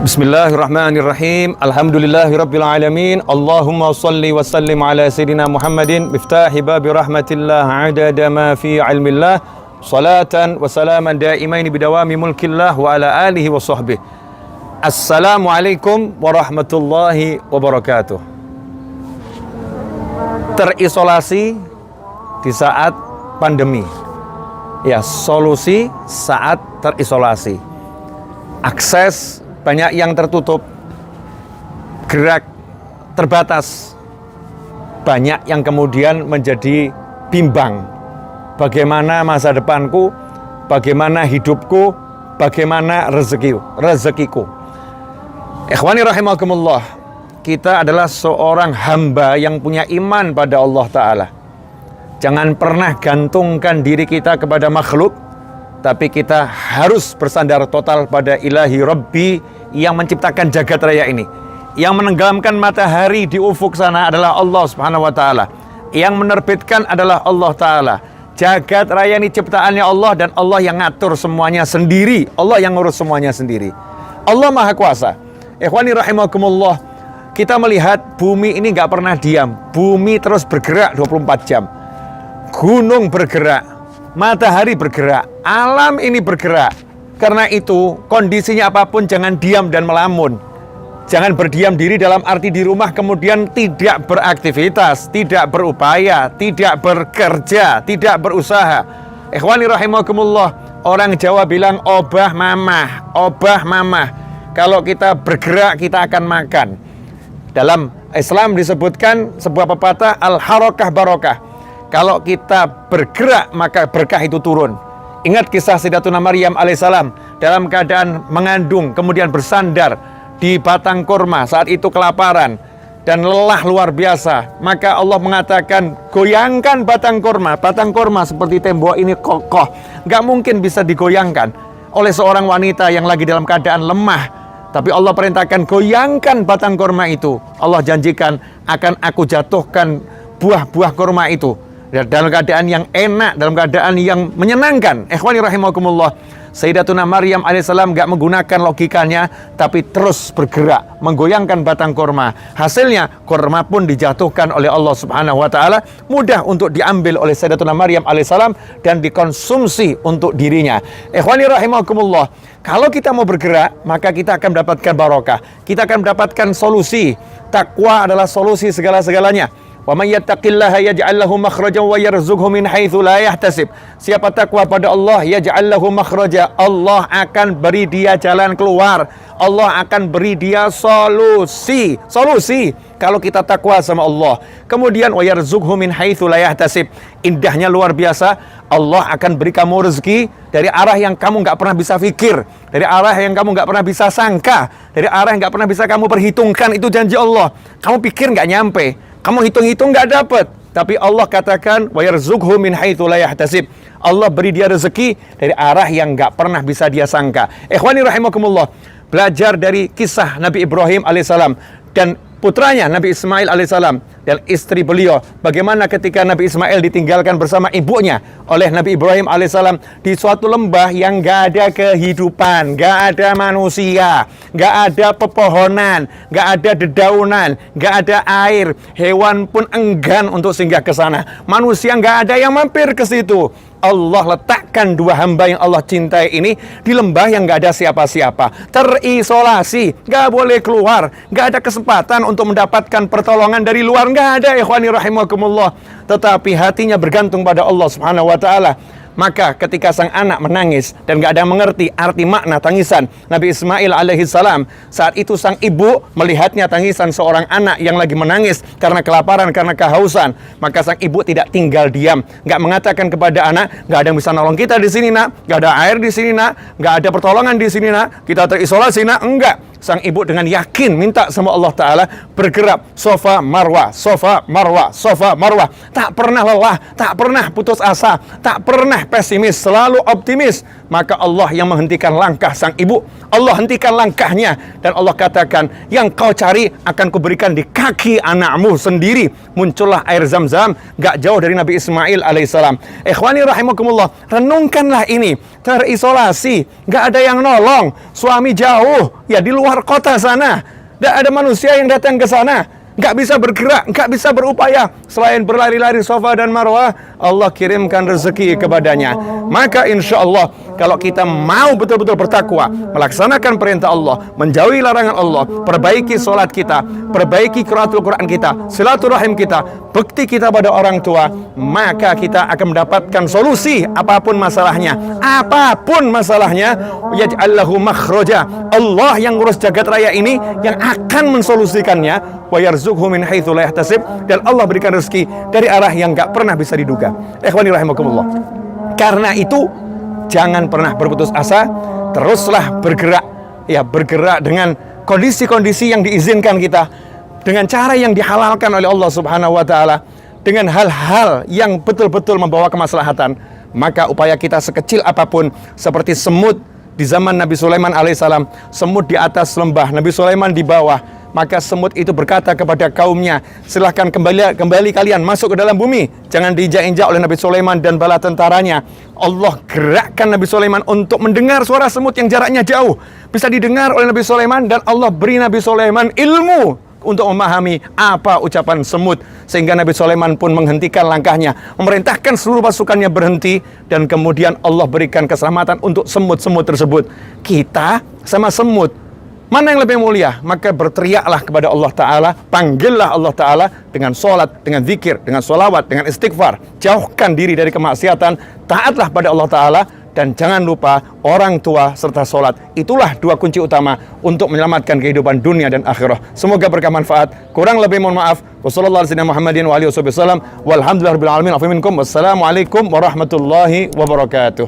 Bismillahirrahmanirrahim. Alhamdulillahirabbil alamin. Allahumma shalli wa sallim ala sayidina Muhammadin miftahi babi rahmatillah adada ma fi ilmillah. Salatan wa salaman daimaini bidawami mulkillah wa ala alihi wa sahbihi. Assalamualaikum warahmatullahi wabarakatuh. Terisolasi di saat pandemi. Ya, solusi saat terisolasi. Akses banyak yang tertutup, gerak terbatas, banyak yang kemudian menjadi bimbang. Bagaimana masa depanku, bagaimana hidupku, bagaimana rezekiku. Ikhwani rahimakumullah, kita adalah seorang hamba yang punya iman pada Allah Ta'ala. Jangan pernah gantungkan diri kita kepada makhluk, tapi kita harus bersandar total pada ilahi Rabbi yang menciptakan jagat raya ini. Yang menenggelamkan matahari di ufuk sana adalah Allah Subhanahu wa Ta'ala. Yang menerbitkan adalah Allah Ta'ala. Jagat raya ini ciptaannya Allah, dan Allah yang ngatur semuanya sendiri. Allah yang ngurus semuanya sendiri. Allah Maha Kuasa. Ikhwani rahimakumullah, kita melihat bumi ini gak pernah diam. Bumi terus bergerak 24 jam. Gunung bergerak, matahari bergerak, alam ini bergerak. Karena itu, kondisinya apapun jangan diam dan melamun. Jangan berdiam diri dalam arti di rumah kemudian tidak beraktivitas, tidak berupaya, tidak bekerja, tidak berusaha. Ikhwani rahimakumullah, orang Jawa bilang obah mamah, obah mamah. Kalau kita bergerak, kita akan makan. Dalam Islam disebutkan sebuah pepatah, al-harakah barokah. Kalau kita bergerak, maka berkah itu turun. Ingat kisah Sayyidatuna Maryam alaihissalam dalam keadaan mengandung, kemudian bersandar di batang kurma, saat itu kelaparan dan lelah luar biasa. Maka Allah mengatakan, goyangkan batang kurma. Batang kurma seperti tembok ini kokoh, gak mungkin bisa digoyangkan oleh seorang wanita yang lagi dalam keadaan lemah. Tapi Allah perintahkan, goyangkan batang kurma itu. Allah janjikan akan aku jatuhkan buah-buah kurma itu dalam keadaan yang enak, dalam keadaan yang menyenangkan. Ikhwani rahimakumullah, Sayyidatuna Maryam alaihissalam gak menggunakan logikanya, tapi terus bergerak menggoyangkan batang kurma. Hasilnya kurma pun dijatuhkan oleh Allah Subhanahu wa Ta'ala, mudah untuk diambil oleh Sayyidatuna Maryam alaihissalam dan dikonsumsi untuk dirinya. Ikhwani rahimakumullah, kalau kita mau bergerak, maka kita akan mendapatkan barokah, kita akan mendapatkan solusi. Takwa adalah solusi segala-segalanya. Wa may yattaqillaha yaj'al lahu makhrajan wa yarzuqhu min haitsu la yahtasib. Siapa takwa pada Allah, yaj'al lahu makhraja, Allah akan beri dia jalan keluar. Allah akan beri dia solusi. Kalau kita takwa sama Allah. Kemudian wa yarzuqhu min haitsu la yahtasib. Indahnya luar biasa. Allah akan beri kamu rezeki dari arah yang kamu nggak pernah bisa pikir, dari arah yang kamu nggak pernah bisa sangka, dari arah yang nggak pernah bisa kamu perhitungkan. Itu janji Allah. Kamu pikir nggak nyampe, kamu hitung-hitung nggak dapat, tapi Allah katakan wa yarzuqhu min haitsu la yahtasib. Allah beri dia rezeki dari arah yang nggak pernah bisa dia sangka. Ikhwani rahimakumullah, belajar dari kisah Nabi Ibrahim alaihissalam dan putranya Nabi Ismail alaihissalam dan istri beliau. Bagaimana ketika Nabi Ismail ditinggalkan bersama ibunya oleh Nabi Ibrahim alaihissalam di suatu lembah yang gak ada kehidupan, gak ada manusia, gak ada pepohonan, gak ada dedaunan, gak ada air. Hewan pun enggan untuk singgah ke sana. Manusia gak ada yang mampir ke situ. Allah letakkan dua hamba yang Allah cintai ini di lembah yang gak ada siapa-siapa, terisolasi, gak boleh keluar, gak ada kesempatan untuk mendapatkan pertolongan dari luar, gak ada. Ikhwani rahimakumullah, tetapi hatinya bergantung pada Allah Subhanahu wa Ta'ala. Maka ketika sang anak menangis dan gak ada yang mengerti arti makna tangisan Nabi Ismail alaihissalam, saat itu sang ibu melihatnya tangisan seorang anak yang lagi menangis karena kelaparan, karena kehausan. Maka sang ibu tidak tinggal diam, gak mengatakan kepada anak, gak ada yang bisa nolong kita di sini nak, gak ada air di sini nak, gak ada pertolongan di sini nak, kita terisolasi nak. Enggak. Sang ibu dengan yakin minta sama Allah Ta'ala, bergerak sofa marwah, sofa marwah, sofa marwah. Tak pernah lelah, tak pernah putus asa, tak pernah pesimis, selalu optimis. maka Allah yang menghentikan langkah sang ibu. Allah hentikan langkahnya, dan Allah katakan, yang kau cari akan kuberikan di kaki anakmu sendiri. Muncullah air Zam-Zam gak jauh dari Nabi Ismail alaihissalam. Ikhwani rahimakumullah, renungkanlah ini. Terisolasi, gak ada yang nolong, suami jauh, ya di luar kota sana, gak ada manusia yang datang ke sana, gak bisa bergerak, gak bisa berupaya selain berlari-lari Safa dan Marwah. Allah kirimkan rezeki kepadanya. Maka insya Allah, kalau kita mau betul-betul bertakwa, melaksanakan perintah Allah, menjauhi larangan Allah, perbaiki sholat kita, perbaiki qiraatul Quran kita, silaturahim kita, bekti kita pada orang tua, maka kita akan mendapatkan solusi apapun masalahnya. Apapun masalahnya, yaj'al lahu makhraja. Allah yang ngurus jagat raya ini yang akan mensolusikannya. Wa yarzuqhu min haitsu la yahtasib, dan Allah berikan rezeki dari arah yang gak pernah bisa diduga. Ikhwani rahimakumullah. Karena itu jangan pernah berputus asa, teruslah bergerak. Ya, bergerak dengan kondisi-kondisi yang diizinkan kita, dengan cara yang dihalalkan oleh Allah Subhanahu wa taala, dengan hal-hal yang betul-betul membawa kemaslahatan. Maka upaya kita sekecil apapun, seperti semut di zaman Nabi Sulaiman alaihissalam, semut di atas lembah, Nabi Sulaiman di bawah. Maka semut itu berkata kepada kaumnya, silahkan kembali kalian masuk ke dalam bumi, jangan diinjak-injak oleh Nabi Sulaiman dan bala tentaranya. Allah gerakkan Nabi Sulaiman untuk mendengar suara semut yang jaraknya jauh, bisa didengar oleh Nabi Sulaiman, dan Allah beri Nabi Sulaiman ilmu untuk memahami apa ucapan semut, sehingga Nabi Sulaiman pun menghentikan langkahnya, memerintahkan seluruh pasukannya berhenti, dan kemudian Allah berikan keselamatan untuk semut-semut tersebut. Kita sama semut, mana yang lebih mulia? Maka berteriaklah kepada Allah Ta'ala, panggillah Allah Ta'ala dengan sholat, dengan zikir, dengan sholawat, dengan istighfar. Jauhkan diri dari kemaksiatan, taatlah pada Allah Ta'ala, dan jangan lupa orang tua serta sholat. Itulah dua kunci utama untuk menyelamatkan kehidupan dunia dan akhirah. Semoga berkah manfaat. Kurang lebih mohon maaf. Wassalamualaikum warahmatullahi wabarakatuh.